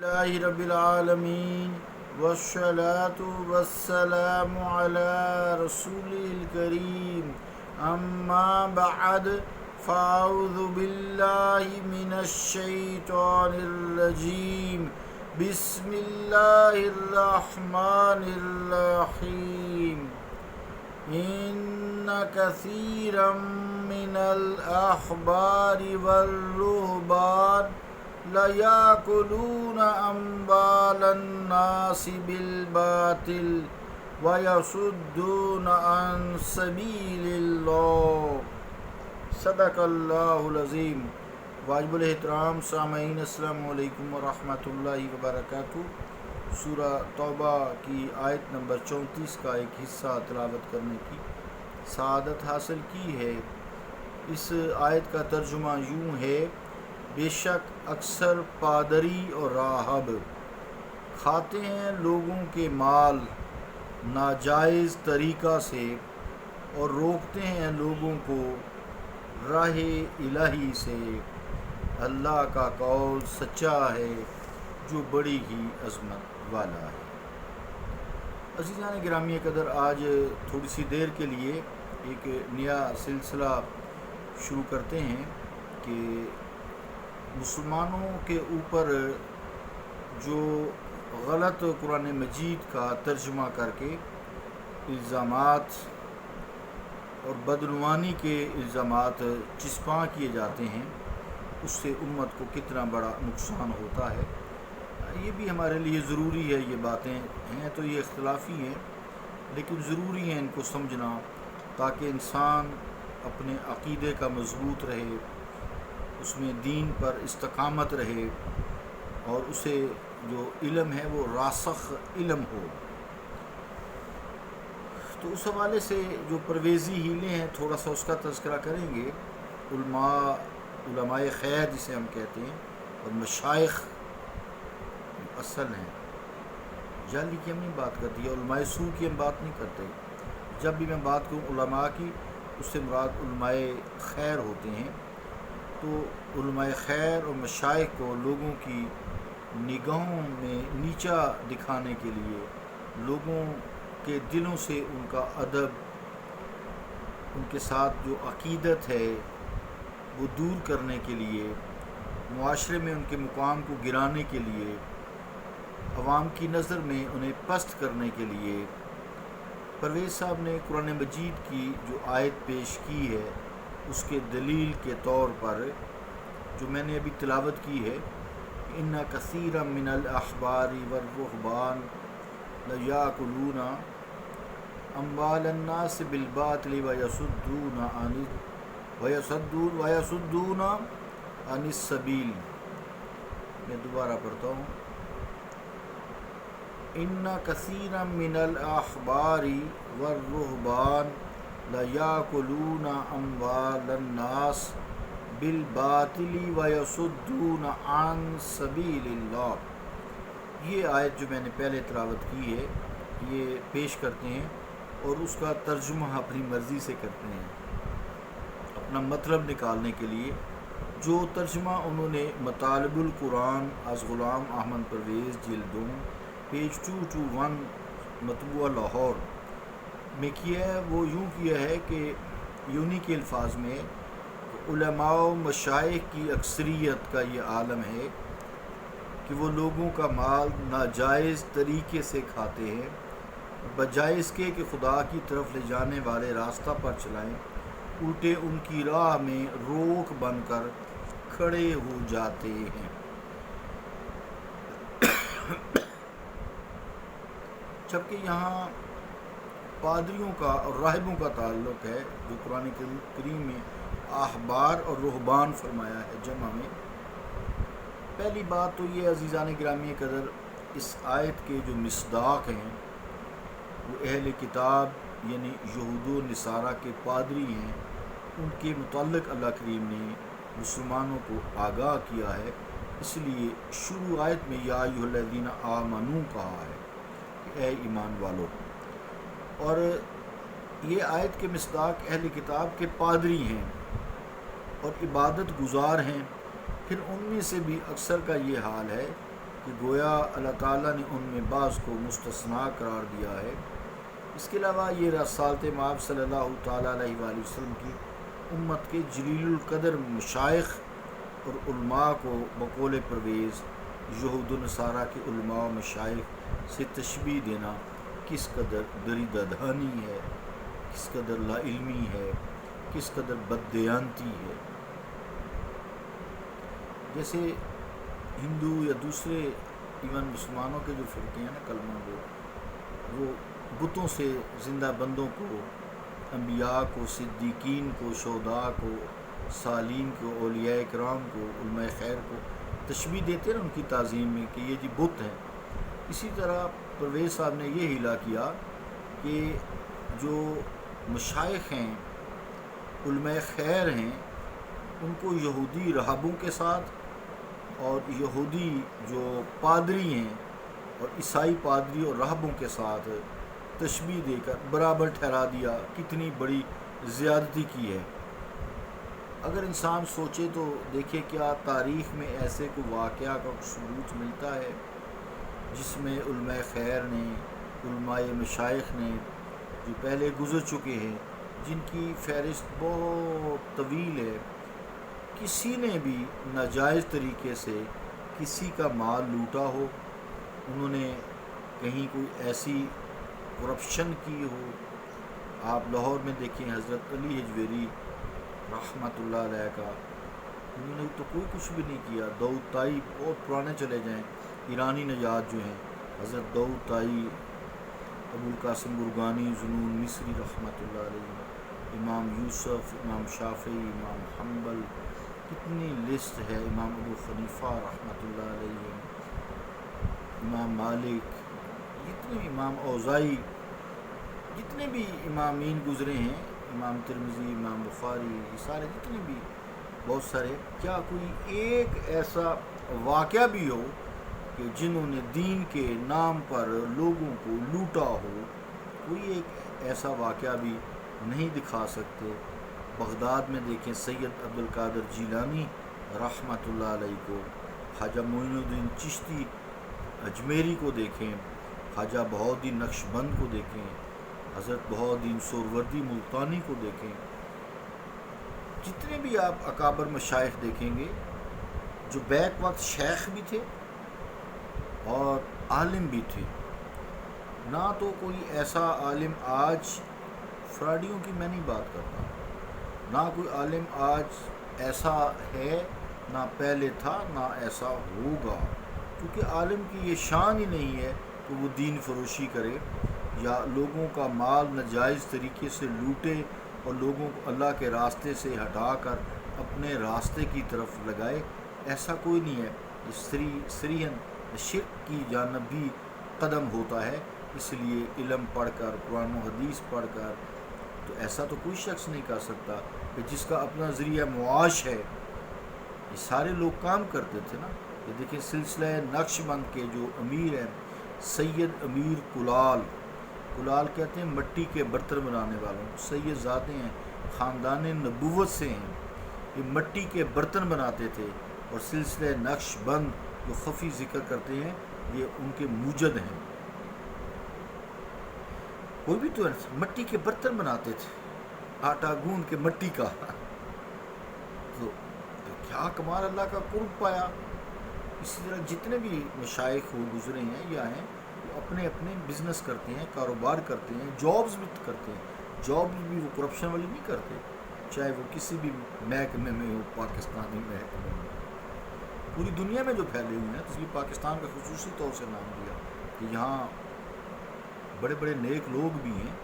لله رب العالمين والصلاة والسلام على رسوله الكريم أما بعد فأعوذ بالله من الشيطان الرجيم بسم الله الرحمن الرحيم إن كثيرا من الأحبار والرهبان لَيَأْكُلُونَ أَمْوَالَ النَّاسِ بِالْبَاطِلِ وَيَصُدُّونَ عَنْ سَبِيلِ اللَّهِ صدق اللہ العظیم۔ واجب الاحترام سامعین السلام علیکم ورحمۃ اللہ وبرکاتہ۔ سورہ توبہ کی آیت نمبر 34 کا ایک حصہ تلاوت کرنے کی سعادت حاصل کی ہے۔ اس آیت کا ترجمہ یوں ہے: بے شک اکثر پادری اور راہب کھاتے ہیں لوگوں کے مال ناجائز طریقہ سے اور روکتے ہیں لوگوں کو راہ الہی سے۔ اللہ کا قول سچا ہے جو بڑی ہی عظمت والا ہے۔ عزیزان گرامی قدر، آج تھوڑی سی دیر کے لیے ایک نیا سلسلہ شروع کرتے ہیں کہ مسلمانوں کے اوپر جو غلط قرآن مجید کا ترجمہ کر کے الزامات اور بدعنوانی کے الزامات چسپاں کیے جاتے ہیں، اس سے امت کو کتنا بڑا نقصان ہوتا ہے۔ یہ بھی ہمارے لیے ضروری ہے، یہ باتیں ہیں تو یہ اختلافی ہیں لیکن ضروری ہیں ان کو سمجھنا، تاکہ انسان اپنے عقیدے کا مضبوط رہے، اس میں دین پر استقامت رہے اور اسے جو علم ہے وہ راسخ علم ہو۔ تو اس حوالے سے جو پرویزی ہیلے ہیں تھوڑا سا اس کا تذکرہ کریں گے۔ علماء خیر جسے ہم کہتے ہیں اور مشائخ اصل ہیں، جعلی کی ہم نہیں بات کرتے، علماء سو کی ہم بات نہیں کرتے۔ جب بھی میں بات کروں علماء کی، اس سے مراد علماء خیر ہوتے ہیں۔ تو علماء خیر اور مشائخ کو لوگوں کی نگاہوں میں نیچا دکھانے کے لیے، لوگوں کے دلوں سے ان کا ادب، ان کے ساتھ جو عقیدت ہے وہ دور کرنے کے لیے، معاشرے میں ان کے مقام کو گرانے کے لیے، عوام کی نظر میں انہیں پست کرنے کے لیے، پرویز صاحب نے قرآن مجید کی جو آیت پیش کی ہے اس کے دلیل کے طور پر جو میں نے ابھی تلاوت کی ہے، ان کثیرا من الاحبار والرہبان لیاکلون اموال الناس بالباطل ویصدون عن السبیل۔ میں دوبارہ پڑھتا ہوں: ان کثیرا من الاحبار والرہبان لیاکلون اموال الناس بالباطل ویصدون عن سبیل اللہ۔ یہ آیت جو میں نے پہلے تلاوت کی ہے یہ پیش کرتے ہیں اور اس کا ترجمہ اپنی مرضی سے کرتے ہیں اپنا مطلب نکالنے کے لیے۔ جو ترجمہ انہوں نے مطالب القرآن از غلام احمد پرویز جلد 2 پیج 221 مطبوعہ لاہور میں کیا ہے، وہ یوں کیا ہے کہ یونی کے الفاظ میں علماء و مشائخ کی اکثریت کا یہ عالم ہے کہ وہ لوگوں کا مال ناجائز طریقے سے کھاتے ہیں، بجائے اس کے کہ خدا کی طرف لے جانے والے راستہ پر چلائیں، الٹے ان کی راہ میں روک بن کر کھڑے ہو جاتے ہیں۔ جبکہ یہاں پادریوں کا اور راہبوں کا تعلق ہے، جو قرآن کریم میں احبار اور رہبان فرمایا ہے جمع میں۔ پہلی بات تو یہ عزیزان گرامی قدر، اس آیت کے جو مصداق ہیں وہ اہل کتاب یعنی یہود و نصارہ کے پادری ہیں، ان کے متعلق اللہ کریم نے مسلمانوں کو آگاہ کیا ہے۔ اس لیے شروع آیت میں یا ایھا الذین آمنو کہا ہے کہ اے ایمان والو، اور یہ آیت کے مصداق اہل کتاب کے پادری ہیں اور عبادت گزار ہیں۔ پھر ان میں سے بھی اکثر کا یہ حال ہے کہ گویا اللہ تعالیٰ نے ان میں بعض کو مستثنا قرار دیا ہے۔ اس کے علاوہ یہ رسالت مآب صلی اللہ تعالیٰ علیہ وآلہ وسلم کی امت کے جلیل القدر مشائخ اور علماء کو بقول پرویز یہود و نصارہ کے علماء و مشائخ سے تشبیہ دینا کس قدر دریدہ دہانی ہے، کس قدر لا علمی ہے، کس قدر بددیانتی ہے۔ جیسے ہندو یا دوسرے ایون مسلمانوں کے جو فرقے ہیں نا کلمہ گو، وہ بتوں سے زندہ بندوں کو، انبیاء کو، صدیقین کو، شہداء کو، صالحین کو، اولیاء کرام کو، علماء خیر کو تشبیہ دیتے ہیں ان کی تعظیم میں کہ یہ جی بت ہیں۔ اسی طرح پرویز صاحب نے یہ ہلا کیا کہ جو مشائخ ہیں، علماء خیر ہیں، ان کو یہودی راہبوں کے ساتھ اور یہودی جو پادری ہیں اور عیسائی پادری اور راہبوں کے ساتھ تشبیہ دے کر برابر ٹھہرا دیا۔ کتنی بڑی زیادتی کی ہے۔ اگر انسان سوچے تو دیکھے کیا تاریخ میں ایسے کوئی واقعہ کا ثبوت ملتا ہے جس میں علماء خیر نے، علماء مشائخ نے جو پہلے گزر چکے ہیں، جن کی فہرست بہت طویل ہے، کسی نے بھی ناجائز طریقے سے کسی کا مال لوٹا ہو، انہوں نے کہیں کوئی ایسی کرپشن کی ہو؟ آپ لاہور میں دیکھیں حضرت علی حجویری رحمۃ اللہ علیہ کا، انہوں نے تو کوئی کچھ بھی نہیں کیا۔ داؤد طائی بہت پرانے چلے جائیں، ایرانی نژاد جو ہیں، حضرت داؤد طائی، ابو القاسم گرگانی، ذوالنون مصری رحمۃ اللہ علیہ، امام یوسف، امام شافعی، امام حنبل، کتنی لسٹ ہے، امام ابو حنیفہ رحمۃ اللہ علیہ، امام مالک، جتنے امام اوزائی، جتنے بھی امامین گزرے ہیں، امام ترمذی، امام بخاری، یہ سارے جتنے بھی بہت سارے، کیا کوئی ایک ایسا واقعہ بھی ہو کہ جنہوں نے دین کے نام پر لوگوں کو لوٹا ہو؟ کوئی ایک ایسا واقعہ بھی نہیں دکھا سکتے۔ بغداد میں دیکھیں سید عبد القادر جیلانی رحمۃ اللہ علیہ کو، خواجہ معین الدین چشتی اجمیری کو دیکھیں، خواجہ بہاؤالدین نقشبند کو دیکھیں، حضرت بہاؤالدین سہروردی ملتانی کو دیکھیں، جتنے بھی آپ اکابر مشائخ دیکھیں گے جو بیک وقت شیخ بھی تھے اور عالم بھی تھے۔ نہ تو کوئی ایسا عالم آج، فراڈیوں کی میں نہیں بات کرتا، نہ کوئی عالم آج ایسا ہے، نہ پہلے تھا، نہ ایسا ہوگا، کیونکہ عالم کی یہ شان ہی نہیں ہے کہ وہ دین فروشی کرے یا لوگوں کا مال ناجائز طریقے سے لوٹے اور لوگوں کو اللہ کے راستے سے ہٹا کر اپنے راستے کی طرف لگائے۔ ایسا کوئی نہیں ہے۔ سریحاً شرک کی جانب بھی قدم ہوتا ہے۔ اس لیے علم پڑھ کر، قرآن و حدیث پڑھ کر، تو ایسا تو کوئی شخص نہیں کر سکتا کہ جس کا اپنا ذریعہ معاش ہے۔ یہ سارے لوگ کام کرتے تھے نا۔ یہ دیکھیں سلسلہ نقش بند کے جو امیر ہیں سید امیر کلال کہتے ہیں مٹی کے برتن بنانے والوں، سید زادے ہیں، خاندان نبوت سے ہیں، یہ مٹی کے برتن بناتے تھے، اور سلسلہ نقش بند جو خفی ذکر کرتے ہیں یہ ان کے موجد ہیں۔ وہ بھی تو مٹی کے برتن بناتے تھے، آٹا گوندھ کے مٹی کا، تو کیا کمال اللہ کا قرب پایا۔ اسی طرح جتنے بھی مشائخ ہو گزرے ہیں یا ہیں، وہ اپنے اپنے بزنس کرتے ہیں، کاروبار کرتے ہیں، جابز بھی کرتے ہیں۔ جابز بھی وہ کرپشن والی نہیں کرتے، چاہے وہ کسی بھی محکمے میں ہو، پاکستانی محکمے میں، پوری دنیا میں جو پھیلے ہوئے ہیں۔ تو اس لیے پاکستان کا خصوصی طور سے نام دیا کہ یہاں بڑے بڑے نیک لوگ بھی ہیں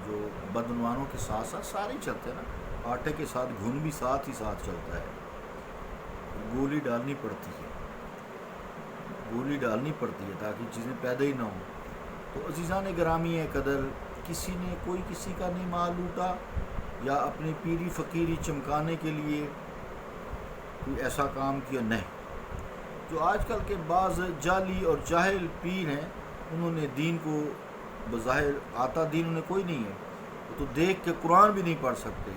جو بدعنوانوں کے ساتھ ساتھ سارے ہی چلتے ہیں نا، آٹے کے ساتھ گھن بھی ساتھ ہی ساتھ چلتا ہے، گولی ڈالنی پڑتی ہے، گولی ڈالنی پڑتی ہے تاکہ چیزیں پیدا ہی نہ ہوں۔ تو عزیزان گرامی قدر، کسی نے کوئی کسی کا نہیں مال لوٹا یا اپنی پیری فقیری چمکانے کے لیے کوئی ایسا کام کیا، نہیں۔ جو آج کل کے بعض جعلی اور جاہل پیر ہیں، انہوں نے دین کو بظاہر آتا دین انہیں کوئی نہیں ہے، وہ تو دیکھ کے قرآن بھی نہیں پڑھ سکتے،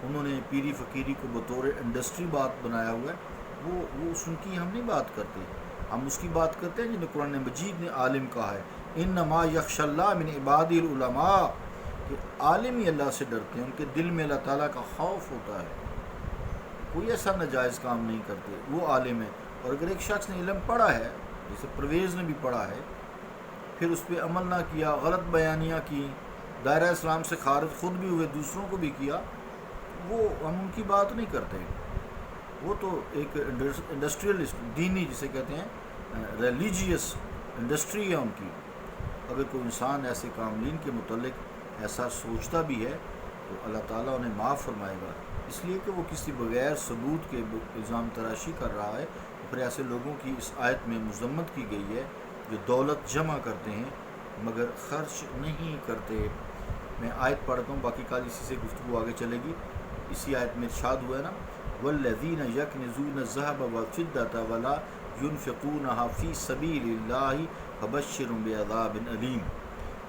انہوں نے پیری فقیری کو بطور انڈسٹری بات بنایا ہوا ہے۔ وہ اس کی ہم نہیں بات کرتے۔ ہم اس کی بات کرتے ہیں جنہیں قرآن مجید نے عالم کہا ہے، انما یخشی اللہ من عبادہ العلماء، کہ عالم ہی اللہ سے ڈرتے ہیں، ان کے دل میں اللہ تعالیٰ کا خوف ہوتا ہے، کوئی ایسا ناجائز کام نہیں کرتے، وہ عالم ہے۔ اور اگر ایک شخص نے علم پڑھا ہے، جیسے پرویز نے بھی پڑھا ہے، پھر اس پہ عمل نہ کیا، غلط بیانیاں کی، دائرہ اسلام سے خارج خود بھی ہوئے، دوسروں کو بھی کیا، وہ ہم ان کی بات نہیں کرتے، وہ تو ایک انڈسٹریلسٹ، دینی جسے کہتے ہیں ریلیجیس انڈسٹری ہے ان کی۔ اگر کوئی انسان ایسے کاملین کے متعلق ایسا سوچتا بھی ہے تو اللہ تعالیٰ انہیں معاف فرمائے گا، اس لیے کہ وہ کسی بغیر ثبوت کے الزام تراشی کر رہا ہے۔ پھر ایسے لوگوں کی اس آیت میں مذمت کی گئی ہے جو دولت جمع کرتے ہیں مگر خرچ نہیں کرتے۔ میں آیت پڑھتا ہوں، باقی کل اسی سے گفتگو آگے چلے گی۔ اسی آیت میں ارشاد ہوا ہے نا، والذین یکنزون الذھب والفضة ولا ينفقونها فی سبیل اللہ فبشرهم بعذاب علیم،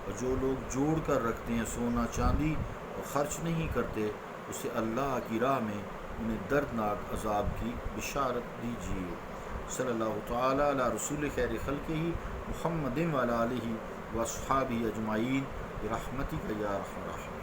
اور جو لوگ جوڑ کر رکھتے ہیں سونا چاندی اور خرچ نہیں کرتے، اسے اللہ کی راہ میں انہیں دردناک عذاب کی بشارت دیجیے۔ صلی اللہ تعالیٰ علی رسول خیر خلقہ محمد وعلی آلہ واصحابہ اجمعین برحمتک یا ارحم الراحمین۔